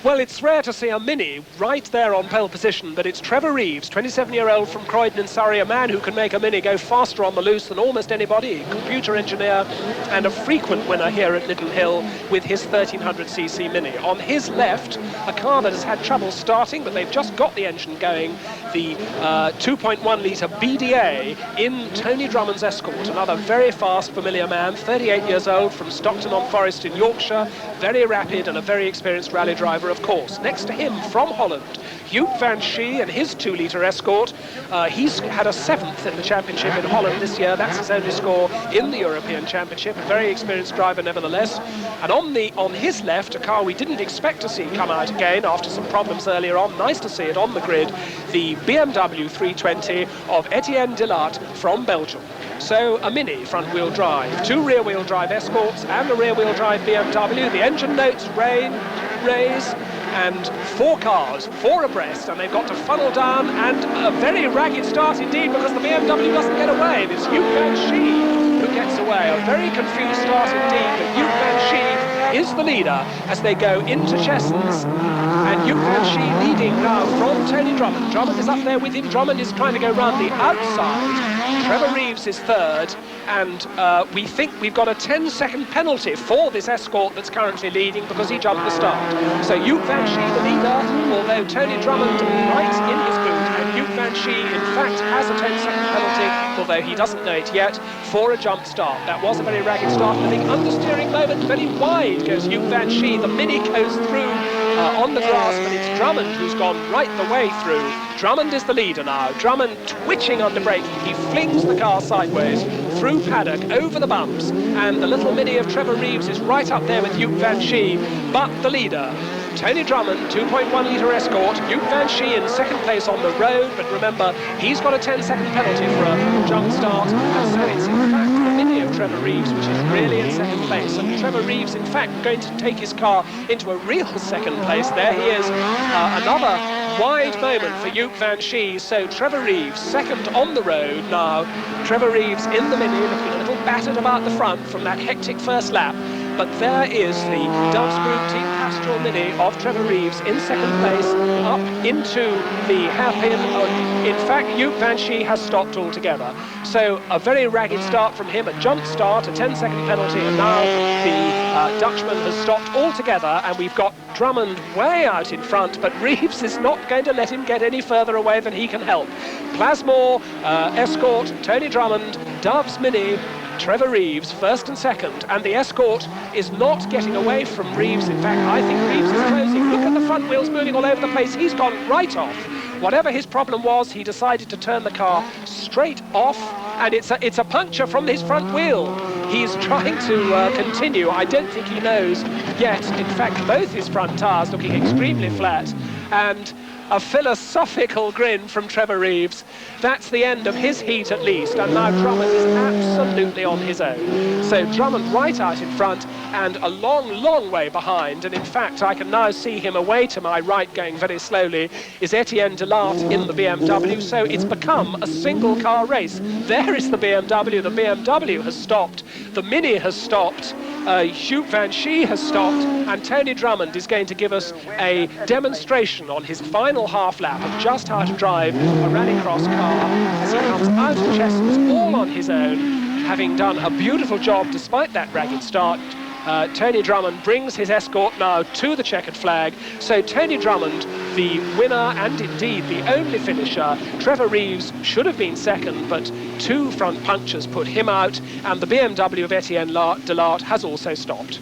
Well, it's rare to see a Mini right there on pole position, but it's Trevor Reeves, 27-year-old from Croydon in Surrey, a man who can make a Mini go faster on the loose than almost anybody, a computer engineer and a frequent winner here at Lydden Hill with his 1300cc Mini. On his left, a car that has had trouble starting, but they've just got the engine going, the 2.1-litre BDA in Tony Drummond's Escort, another very fast, familiar man, 38 years old, from Stockton-on-Forest in Yorkshire, very rapid and a very experienced rally driver, of course. Next to him, from Holland, Joop van Schie and his 2-litre Escort. He's had a 7th in the championship in Holland this year. That's his only score in the European Championship. A very experienced driver nevertheless. And on his left, a car we didn't expect to see come out again after some problems earlier on. Nice to see it on the grid. The BMW 320 of Etienne Laat from Belgium. So a Mini front-wheel drive, 2 rear-wheel drive Escorts and a rear-wheel drive BMW. The engine notes raise, and 4 cars, 4 abreast, and they've got to funnel down, and a very ragged start indeed, because the BMW doesn't get away. It's Joop van Schie who gets away. A very confused start indeed, but Joop van Schie is the leader as they go into Chessons, and Joop van Schie leading now from Tony Drummond. Drummond is up there with him. Drummond is trying to go round the outside. Trevor Reeves is third, and we think we've got a 10-second penalty for this Escort that's currently leading because he jumped the start. So Joop van Schie the leader, although Tony Drummond right in his boot, and Joop van Schie in fact has a 10-second penalty, although he doesn't know it yet, for a jump start. That was a very ragged start, and I think understeering moment, very wide goes Joop van Schie. The Mini goes through on the grass, but it's Drummond who's gone right the way through. Drummond is the leader now. Drummond twitching under braking. He flings the car sideways through paddock, over the bumps, and the little Mini of Trevor Reeves is right up there with Joop van Schie. But the leader, Tony Drummond, 2.1-litre Escort, Joop van Schie in second place on the road, but remember, he's got a 10-second penalty for a jump start, and so it's in fact the Mini of Trevor Reeves which is really in second place, and Trevor Reeves in fact going to take his car into a real second place. There he is, another wide moment for Joop van Schie. So Trevor Reeves second on the road now. Trevor Reeves in the Mini, looking a little battered about the front from that hectic first lap. But there is the Doves Group Team Pastoral Mini of Trevor Reeves in second place, up into the hairpin. In fact, Joop van Schie has stopped altogether. So a very ragged start from him, a jump start, a 10-second penalty, and now the Dutchman has stopped altogether, and we've got Drummond way out in front, but Reeves is not going to let him get any further away than he can help. Plasmore, Escort, Tony Drummond, Doves Mini, Trevor Reeves first and second, and the Escort is not getting away from Reeves. In fact, I think Reeves is closing. Look at the front wheels moving all over the place. He's gone right off. Whatever his problem was, he decided to turn the car straight off, and it's a puncture from his front wheel. He's trying to continue. I don't think he knows yet. In fact, both his front tyres looking extremely flat, and a philosophical grin from Trevor Reeves. That's the end of his heat at least, and now Drummond is absolutely on his own. So Drummond right out in front and a long, long way behind, and in fact I can now see him away to my right going very slowly is Etienne Laat in the BMW. So it's become a single car race. There is the BMW has stopped, the Mini has stopped, Joop van Schie has stopped, and Tony Drummond is going to give us a demonstration on his final half lap of just how to drive a rallycross car as he comes out of Chessons all on his own, having done a beautiful job despite that ragged start. Tony Drummond brings his Escort now to the checkered flag. So Tony Drummond, the winner and indeed the only finisher. Trevor Reeves should have been second, but 2 front punctures put him out, and the BMW of Etienne Laat has also stopped.